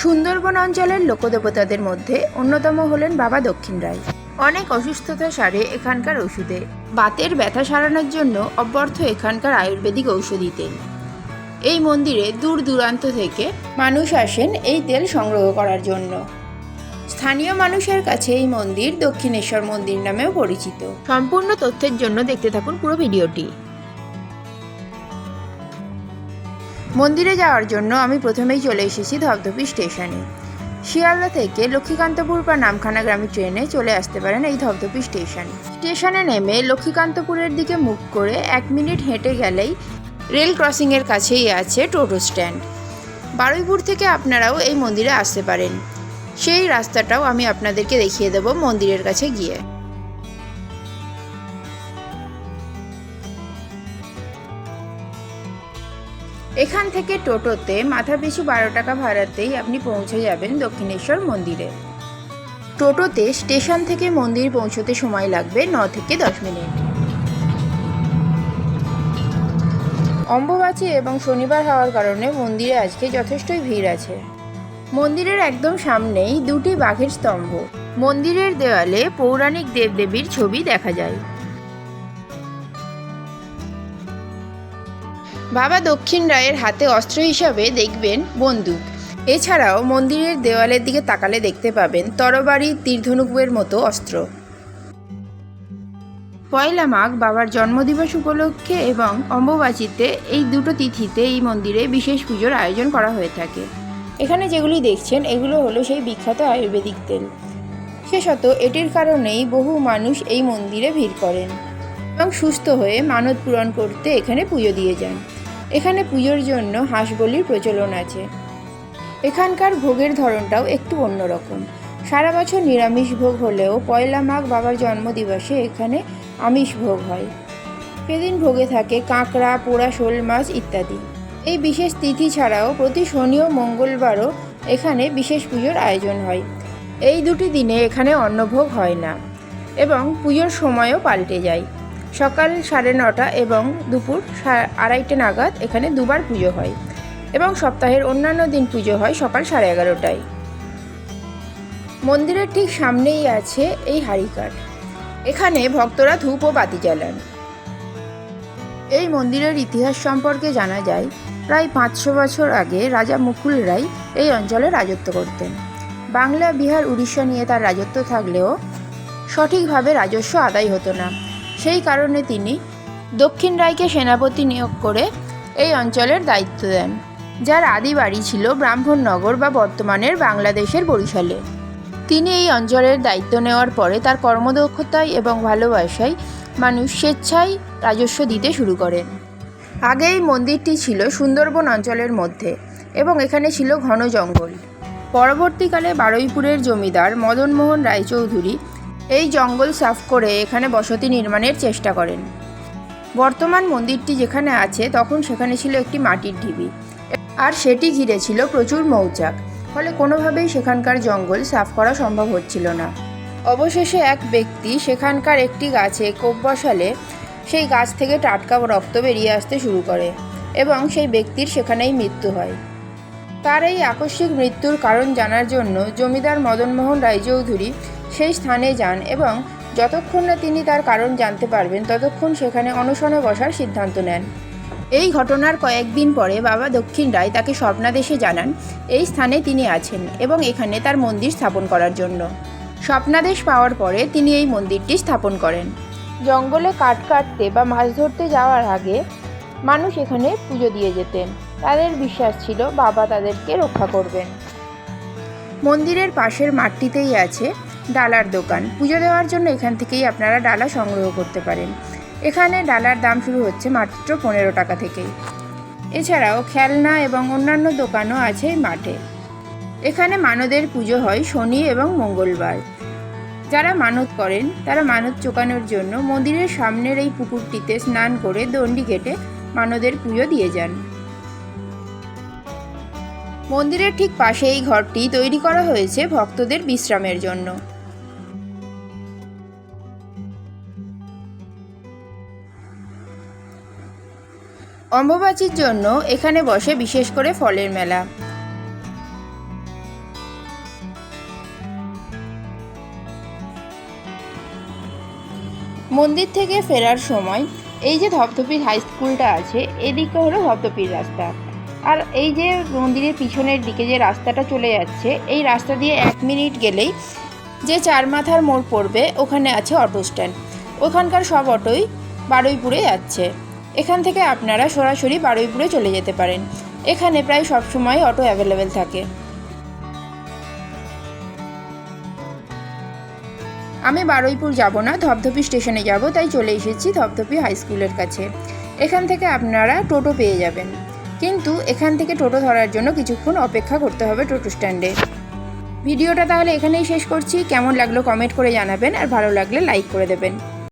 সুন্দরবন অঞ্চলের লোকদেবতাদের মধ্যে অন্যতম হলেন বাবা দক্ষিণ রায়। অনেক অসুস্থতা সারে এখানকার ওষুধে। বাতের ব্যথা সারানোর জন্য অব্যর্থ এখানকার আয়ুর্বেদিক ঔষধি। এই মন্দিরে দূর দূরান্ত থেকে মানুষ আসেন এই তেল সংগ্রহ করার জন্য। স্থানীয় মানুষের কাছে এই মন্দির দক্ষিণেশ্বর মন্দির নামেও পরিচিত। সম্পূর্ণ তথ্যের জন্য দেখতে থাকুন পুরো ভিডিওটি। মন্দিরে যাওয়ার জন্য আমি প্রথমেই চলে এসেছি ধপধপি স্টেশনে। শিয়ালদা থেকে লক্ষ্মীকান্তপুর বা নামখানা গ্রামী ট্রেনে চলে আসতে পারেন এই ধপধপি স্টেশনে নেমে লক্ষ্মীকান্তপুরের দিকে মুখ করে 1 মিনিট হেঁটে গেলেই রেল ক্রসিংয়ের কাছেই আছে টোটো স্ট্যান্ড। বারুইপুর থেকে আপনারাও এই মন্দিরে আসতে পারেন। সেই রাস্তাটাও আমি আপনাদেরকে দেখিয়ে দেব মন্দিরের কাছে গিয়ে। এখান থেকে টোটোতে মাথাপিছু 12 টাকা ভাড়াতেই আপনি পৌঁছে যাবেন দক্ষিণেশ্বর মন্দিরে। টোটোতে স্টেশন থেকে মন্দির পৌঁছতে সময় লাগবে 9 থেকে 10 মিনিট। অম্বুবাচী এবং শনিবার হওয়ার কারণে মন্দিরে আজকে যথেষ্টই ভিড় আছে। মন্দিরের একদম সামনেই 2টি বাঘের স্তম্ভ। মন্দিরের দেওয়ালে পৌরাণিক দেবদেবীর ছবি দেখা যায়। বাবা দক্ষিণ রায়ের হাতে অস্ত্র হিসাবে দেখবেন বন্দুক। এছাড়াও মন্দিরের দেওয়ালের দিকে তাকালে দেখতে পাবেন তরবারি, তীরধনুকের মতো অস্ত্র। পয়লা মাঘ বাবার জন্মদিবস উপলক্ষে এবং অম্বুবাচীতে এই দুটো তিথিতে এই মন্দিরে বিশেষ পুজোর আয়োজন করা হয়ে থাকে। এখানে যেগুলি দেখছেন এগুলো হলো সেই বিখ্যাত আয়ুর্বেদিক তেল। বিশেষত এটির কারণেই বহু মানুষ এই মন্দিরে ভিড় করেন এবং সুস্থ হয়ে মানত পূরণ করতে এখানে পুজো দিয়ে যান। এখানে পুজোর জন্য হাঁস বলির প্রচলন আছে। এখানকার ভোগের ধরনটাও একটু অন্যরকম। সারা বছর নিরামিষ ভোগ হলেও পয়লা মাঘ বাবার জন্মদিবসে এখানে আমিষ ভোগ হয়। সেদিন ভোগে থাকে কাঁকড়া, পোড়া শোল মাছ ইত্যাদি। এই বিশেষ তিথি ছাড়াও প্রতি শনি ও মঙ্গলবারও এখানে বিশেষ পুজোর আয়োজন হয়। এই দুটি দিনে এখানে অন্নভোগ হয় না এবং পুজোর সময়ও পাল্টে যায়। সকাল 9:30 এবং দুপুর 2:30 নাগাদ এখানে দুবার পুজো হয় এবং সপ্তাহের অন্যান্য দিন পুজো হয় সকাল 11:30টায়। মন্দিরের ঠিক সামনেই আছে এই হাড়িকাঠ। এখানে ভক্তরা ধূপ ও বাতি জ্বালান। এই মন্দিরের ইতিহাস সম্পর্কে জানা যায়, প্রায় 500 বছর আগে রাজা মুকুল রায় এই অঞ্চলে রাজত্ব করতেন। বাংলা, বিহার, উড়িষ্যা নিয়ে তার রাজত্ব থাকলেও সঠিকভাবে রাজস্ব আদায় হতো না। সেই কারণে তিনি দক্ষিণ রায়কে সেনাপতি নিয়োগ করে এই অঞ্চলের দায়িত্ব দেন, যার আদি বাড়ি ছিল ব্রাহ্মণনগর বা বর্তমানের বাংলাদেশের বরিশালে। তিনি এই অঞ্চলের দায়িত্ব নেওয়ার পরে তার কর্মদক্ষতায় এবং ভালোবাসায় মানুষ স্বেচ্ছায় রাজস্ব দিতে শুরু করেন। আগে এই মন্দিরটি ছিল সুন্দরবন অঞ্চলের মধ্যে এবং এখানে ছিল ঘন জঙ্গল। পরবর্তীকালে বারুইপুরের জমিদার মদনমোহন রায়চৌধুরী এই জঙ্গল সাফ করে এখানে বসতি নির্মাণের চেষ্টা করেন। বর্তমান মন্দিরটি যেখানে আছে তখন সেখানে ছিল একটি মাটির ঢিবি আর সেটি ঘিরে ছিল প্রচুর মৌচাক, ফলে কোনোভাবেই সেখানকার জঙ্গল সাফ করা সম্ভব হচ্ছিল না। অবশেষে এক ব্যক্তি সেখানকার একটি গাছে কোপ বসালে সেই গাছ থেকে টাটকা রক্ত বেরিয়ে আসতে শুরু করে এবং সেই ব্যক্তির সেখানেই মৃত্যু হয়। তার এই আকস্মিক মৃত্যুর কারণ জানার জন্য জমিদার মদনমোহন রায়চৌধুরী সেই স্থানে যান এবং যতক্ষণ না তিনি তার কারণ জানতে পারবেন ততক্ষণ সেখানে অনশনে বসার সিদ্ধান্ত নেন। এই ঘটনার কয়েকদিন পরে বাবা দক্ষিণ রায় তাকে স্বপ্নাদেশে জানান এই স্থানে তিনি আছেন এবং এখানে তার মন্দির স্থাপন করার জন্য। স্বপ্নাদেশ পাওয়ার পরে তিনি এই মন্দিরটি স্থাপন করেন। জঙ্গলে কাঠ কাটতে বা মাছ ধরতে যাওয়ার আগে মানুষ এখানে পুজো দিয়ে যেতেন। তাদের বিশ্বাস ছিল বাবা তাদেরকে রক্ষা করবেন। মন্দিরের পাশের মাঠটিতেই আছে ডালার দোকান। পুজো দেওয়ার জন্য এখান থেকেই আপনারা ডালা সংগ্রহ করতে পারেন। এখানে ডালার দাম শুরু হচ্ছে মাত্র 15 টাকা থেকেই। এছাড়াও খেলনা এবং অন্যান্য দোকানও আছে মাঠে। এখানে মানদের পুজো হয় শনি এবং মঙ্গলবার। যারা মানত করেন তারা মানত চোকানোর জন্য মন্দিরের সামনের এই পুকুরটিতে স্নান করে দণ্ডি কেটে মানদের পুজো দিয়ে যান। মন্দিরের ঠিক পাশে এই ঘরটি তৈরি করা হয়েছে ভক্তদের বিশ্রামের জন্য। অম্বুবাচীর জন্য এখানে বসে বিশেষ করে ফলের মেলা। মন্দির থেকে ফেরার সময় এই যে ধপধপির হাই স্কুলটা আছে, এদিকে হলো ধপধপির রাস্তা। আর এই যে মন্দিরের পিছনের দিকে যে রাস্তাটা চলে যাচ্ছে, এই রাস্তা দিয়ে 1 মিনিট গেলেই যে চার মাথার মোড় পড়বে, ওখানে আছে অটো স্ট্যান্ড। ওখানকার সব অটোই বারুইপুরে যাচ্ছে। এখান থেকে আপনারা সরাসরি বারুইপুরে চলে যেতে পারেন। এখানে প্রায় সব সময় অটো অ্যাভেলেবেল থাকে। আমি বারুইপুর যাব না, ধপধপি স্টেশনে যাব, তাই চলে এসেছি ধপধপি হাই স্কুলের কাছে। এখান থেকে আপনারা টোটো পেয়ে যাবেন, কিন্তু এখান থেকে টোটো ধরার জন্য কিছুক্ষণ অপেক্ষা করতে হবে টোটো স্ট্যান্ডে। ভিডিওটা তাহলে এখানেই শেষ করছি। কেমন লাগলো কমেন্ট করে জানাবেন, আর ভালো লাগলে লাইক করে দেবেন।